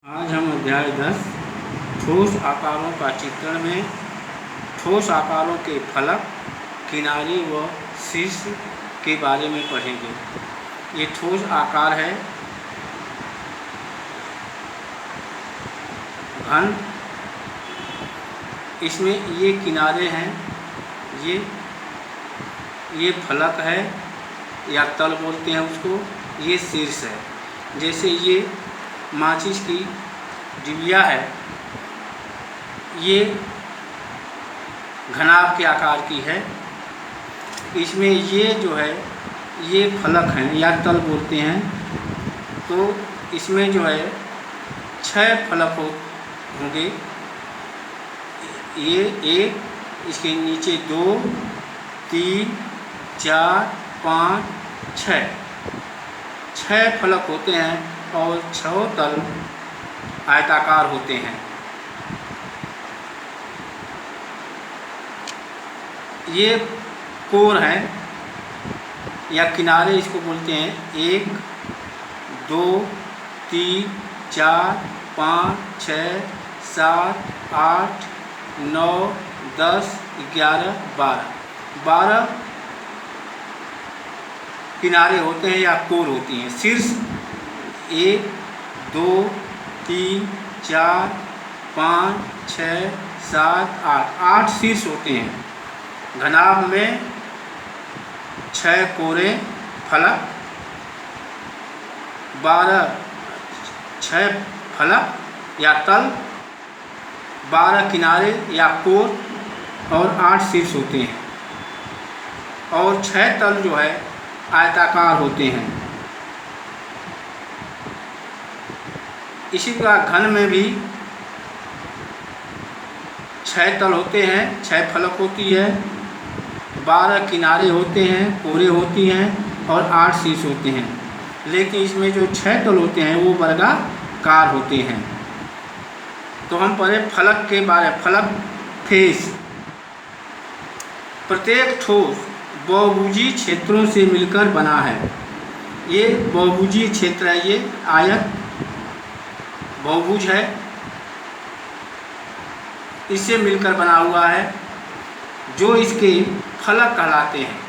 आज हम अध्याय 10 ठोस आकारों का चित्रण में ठोस आकारों के फलक, किनारे व शीर्ष के बारे में पढ़ेंगे। ये ठोस आकार है घन, इसमें ये किनारे हैं, ये फलक है या तल बोलते हैं उसको, ये शीर्ष है। जैसे ये माचिस की डिबिया है, ये घनाभ के आकार की है। इसमें ये जो है ये फलक हैं या तल बोलते हैं। तो इसमें जो है 6 फलक होंगे। ये एक, इसके नीचे 2, 3, 4, 5, 6 फलक होते हैं और 6 तल आयताकार होते हैं। ये कोर हैं या किनारे इसको बोलते हैं। 1, 2, 3, 4, 5, 6, 7, 8, 9, 10, 11, 12 किनारे होते हैं या कोर होती हैं। शीर्ष 1, 2, 3, 4, 5, 6, 7, 8 शीर्ष होते हैं। घनाभ में 6 कोरे फलक, 6 फलक या तल, 12 किनारे या कोर और 8 शीर्ष होते हैं। और 6 तल जो है आयताकार होते हैं। इसी प्रकार घन में भी 6 तल होते हैं, 6 फलक होती है, 12 किनारे होते हैं, कोरे होती हैं और 8 शीर्ष होते हैं। लेकिन इसमें जो 6 तल होते हैं वो वर्गाकार होते हैं। तो हम पढ़े फलक के बारे में। फलक फेस, प्रत्येक ठोस बहुभुजी क्षेत्रों से मिलकर बना है। ये बहुभुजी क्षेत्र है, ये आयत बहुभुज है, इससे मिलकर बना हुआ है, जो इसके फलक कहलाते हैं।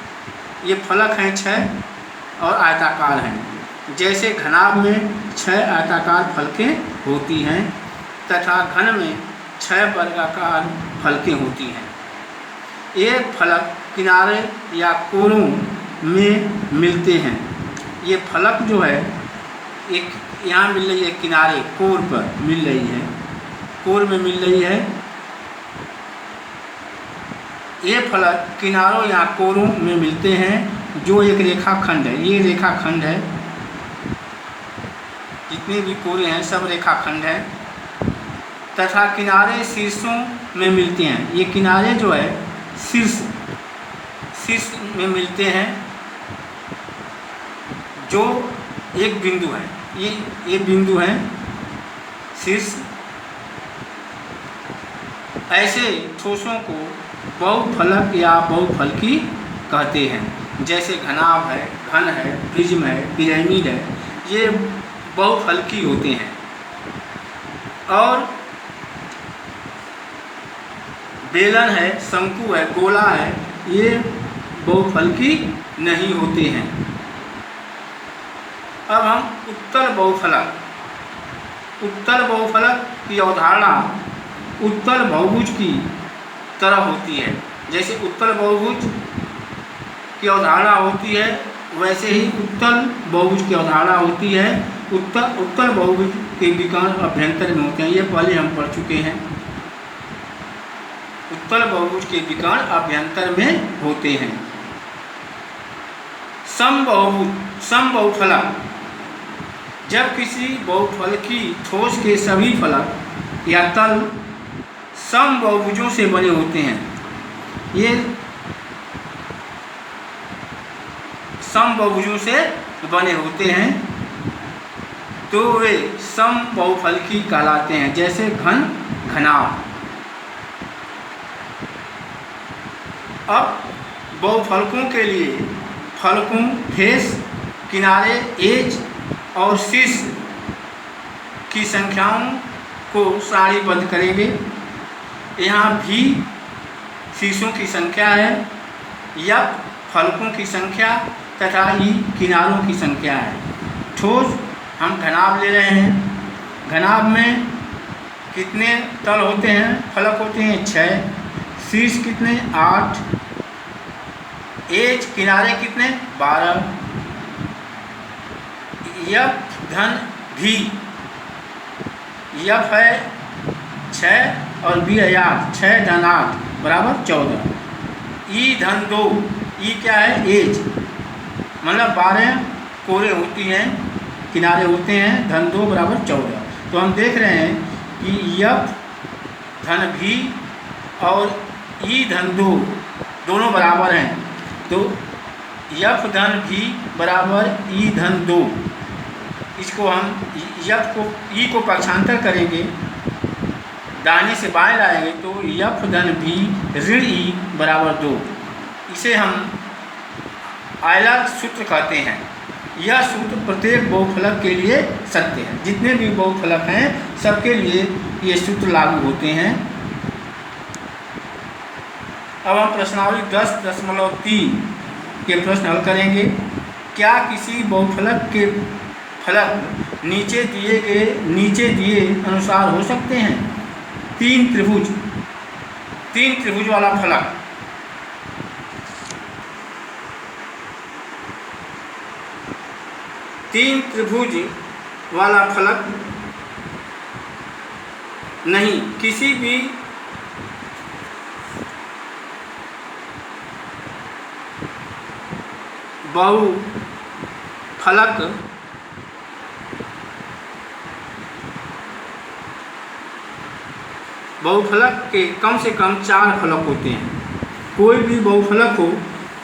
ये फलक हैं 6 और आयताकार हैं। जैसे घनाभ में 6 आयताकार फलकें होती हैं तथा घन में 6 वर्गाकार फलकें होती हैं। एक फलक किनारे या कोरों में मिलते हैं। ये फलक जो है एक यहाँ मिल रही है, किनारे कोर पर मिल रही है, कोर में मिल रही है। ये फलक किनारों या कोरों में मिलते हैं, जो एक रेखाखंड है। ये रेखाखंड है, जितने भी कोरे हैं सब रेखाखंड है। तथा किनारे शीर्षों में मिलते हैं। ये किनारे जो है शीर्ष में मिलते हैं, जो एक बिंदु है। ये बिंदु है शीर्ष। ऐसे ठोसों को बहुफलक या बहुफलकी कहते हैं। जैसे घनाभ है, घन है, प्रिज्म है, पिरामिड है, ये बहुफलकी होते हैं। और बेलन है, शंकु है, गोला है, ये बहुफलकी नहीं होते हैं। अब हम उत्तल बहुफलक की अवधारणा उत्तल बहुभुज की तरह होती है। जैसे उत्तल बहुभुज की अवधारणा होती है, वैसे ही उत्तल बहुभुज की अवधारणा होती है। उत्तल बहुभुज के विकर्ण अभ्यंतर में होते हैं, ये पहले हम पढ़ चुके हैं। उत्तल बहुभुज के विकर्ण अभ्यंतर में होते हैं। समबहुफलक, जब किसी बहुफलकी ठोस के सभी फलक या तल समबहुभुजों से बने होते हैं। ये समबहुभुजों से बने होते हैं, तो वे समबहुफलकी कहलाते हैं। जैसे घन, घनाभ। अब बहुफलकों के लिए फलकों फेस, किनारे, एज और शीर्ष की संख्याओं को सारणीबद्ध करेंगे। यहाँ भी शीर्षों की संख्या है, F फलकों की संख्या तथा E किनारों की संख्या है। ठोस हम घनाभ ले रहे हैं। घनाभ में कितने तल होते हैं, फलक होते हैं 6, शीर्ष कितने 8, एज किनारे कितने 12, F धन भी, F है 6 और B है 8, 6 धन 8 बराबर 14, E धन 2, E क्या है एज, मतलब 12 कोरे होती हैं, किनारे होते हैं, धन 2 बराबर 14। तो हम देख रहे हैं कि F धन भी और E धन 2 दोनों बराबर हैं। तो F धन भी बराबर E धन 2, इसको हम F को E को पक्षांतर करेंगे, दाहिने से बाएं लाएंगे तो F धन भी ऋण E बराबर 2। इसे हम आयलर सूत्र कहते हैं। यह सूत्र प्रत्येक बहुफलक के लिए सत्य है। जितने भी बहुफलक हैं सबके लिए ये सूत्र लागू होते हैं। अब हम प्रश्नावली 10.3 के प्रश्न हल करेंगे। क्या किसी बहुफलक के फलक नीचे दिए अनुसार हो सकते हैं? तीन त्रिभुज वाला फलक, तीन त्रिभुज वाला फलक नहीं, किसी भी बहुफलक के कम से कम 4 फलक होते हैं। कोई भी बहुफलक हो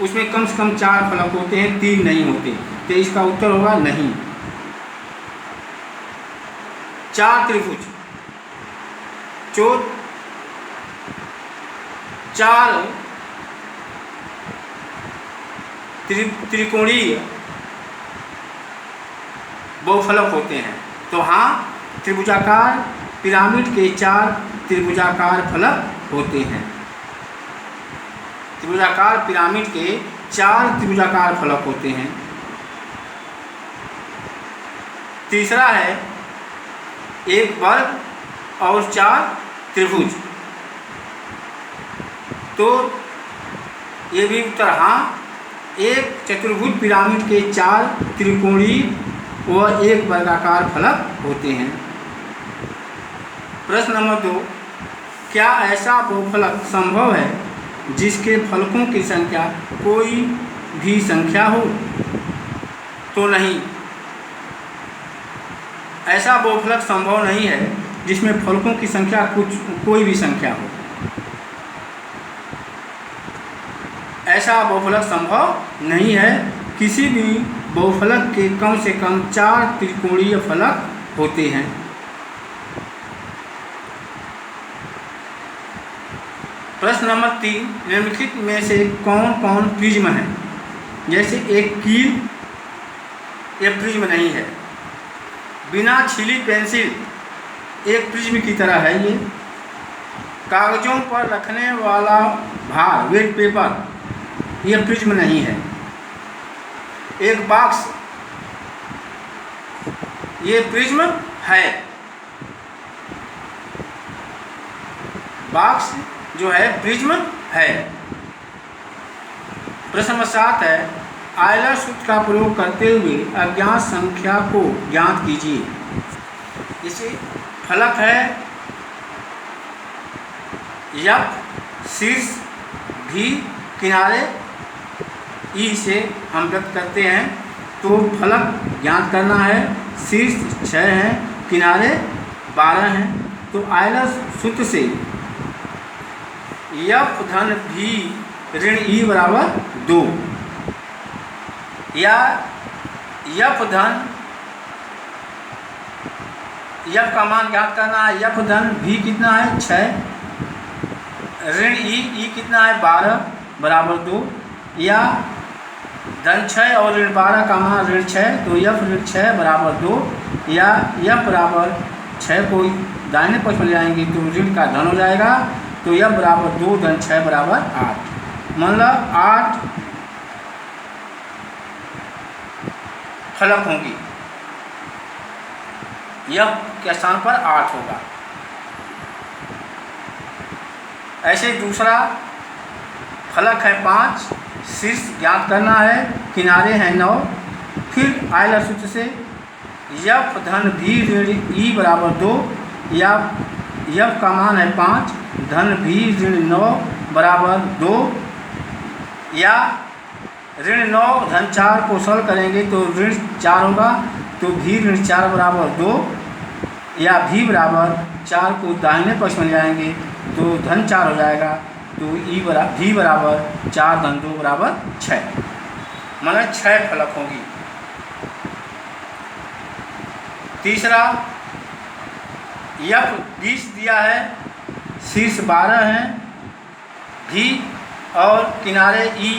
उसमें कम से कम 4 फलक होते हैं, 3 नहीं होते। तो इसका उत्तर होगा नहीं। 4 त्रिभुज, 4 त्रिकोणीय बहुफलक होते हैं। तो हाँ, त्रिभुजाकार पिरामिड के 4 त्रिभुजाकार फलक होते हैं। त्रिभुजाकार पिरामिड के 4 त्रिभुजाकार फलक होते हैं। तीसरा है एक वर्ग और 4 त्रिभुज। तो ये भी उत्तर हाँ, एक चतुर्भुज पिरामिड के 4 त्रिकोणीय व 1 वर्गाकार फलक होते हैं। प्रश्न नंबर 2, क्या ऐसा बहुफलक संभव है जिसके फलकों की संख्या कोई भी संख्या हो? तो नहीं, ऐसा बहुफलक संभव नहीं है जिसमें फलकों की संख्या कोई भी संख्या हो। ऐसा बहुफलक संभव नहीं है। किसी भी बहुफलक के कम से कम 4 त्रिकोणीय फलक होते हैं। प्रश्न नंबर 3, निम्नलिखित में से कौन कौन प्रिज्म है? जैसे एक कील, यह प्रिज्म नहीं है। बिना छीली पेंसिल एक प्रिज्म की तरह है ये। कागजों पर रखने वाला भार, वेट पेपर, यह प्रिज्म नहीं है। एक बॉक्स, ये प्रिज्म है। बॉक्स जो है प्रिज्म है। प्रश्न नंबर 7 है, आयलर सूत्र का प्रयोग करते हुए अज्ञात संख्या को ज्ञात कीजिए। इसे फलक है F, शीर्ष भी, किनारे E से हम व्यक्त करते हैं। तो फलक ज्ञात करना है। शीर्ष 6 है, किनारे 12 हैं। तो आयलर सूत्र से F धन भी ऋण E बराबर 2, या F का मान ज्ञात करना है। F धन भी कितना है 6, ऋण E कितना है 12 बराबर 2, या धन 6 और ऋण 12 का मान ऋण 6, तो F ऋण 6 बराबर 2, या F बराबर 6 को दाहिने पक्ष में ले आएंगे तो ऋण का धन हो जाएगा। तो यह बराबर 2 धन 6 बराबर 8। मतलब 8 फलक होंगी, यह के स्थान पर 8 होगा। ऐसे दूसरा फलक है 5, शीर्ष ज्ञात करना है, किनारे हैं 9। फिर आयलर सूत्र से यफ धन भी ऋण ई बराबर 2, या यफ का मान है 5, धन भी ऋण 9 बराबर 2, या ऋण 9 धन 4 को सरल करेंगे तो ऋण 4 होगा, तो भी ऋण 4 बराबर 2, या भी बराबर 4 को दाहिने पक्ष में ले आएंगे तो धन 4 हो जाएगा। तो भी बराबर 4 धन 2 बराबर 6, मतलब 6 फलक होगी। तीसरा यफ 20 दिया है, शीर्ष 12 हैं, भी और किनारे ई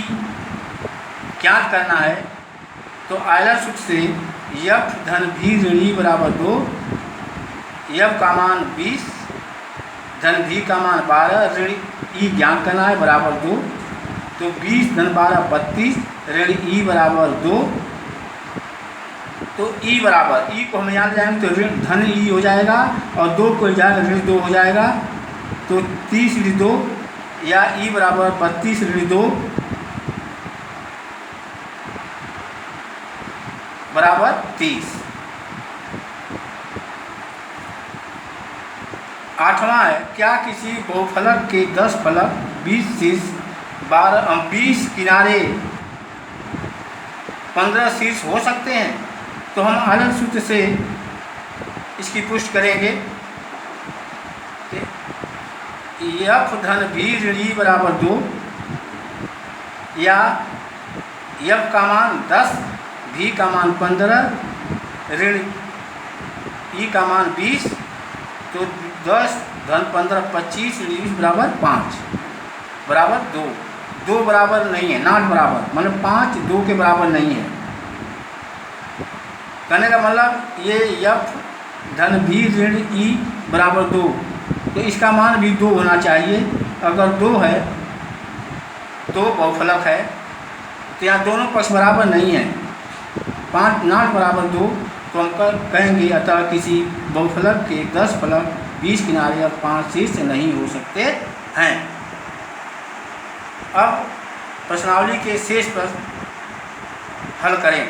ज्ञात करना है। तो आयलर सूत्र से यफ धन भी ऋण ई बराबर 2, यफ का मान 20 धन भी का मान 12, ऋण ई ज्ञात करना है बराबर 2। तो 20 धन 12 32, ऋण ई बराबर 2। तो ई बराबर, ई को हम याद जाएंगे तो ऋण धन ई हो जाएगा और 2 को जाएगा ऋण 2 हो जाएगा। तो 30 ऋण 2, या ई बराबर 32 ऋण 2 बराबर 30। 8वां है, क्या किसी बहुफलक के 10 फलक 20 शीर्ष 20 किनारे 15 शीर्ष हो सकते हैं? तो हम आयलर सूत्र से इसकी पुष्टि करेंगे। यफ धन भी ऋण ई बराबर 2, या यफ का मान 10, भी का मान 15, ऋण ई का मान 20, तो 10 धन 15 25, ऋण 20 बराबर 5 बराबर 2। 2 बराबर नहीं है, नॉट बराबर, मतलब 5 2 के बराबर नहीं है। कहने का मतलब ये यफ धन भी ऋण ई बराबर 2, तो इसका मान भी 2 होना चाहिए। अगर 2 है तो बहुफलक है, तो यहाँ दोनों पक्ष बराबर नहीं है, 5 नॉट बराबर 2, तो हम कहेंगे अतः किसी बहुफलक के 10 फलक 20 किनारे और 5 शीर्ष नहीं हो सकते हैं। अब प्रश्नावली के शेष प्रश्न हल करें।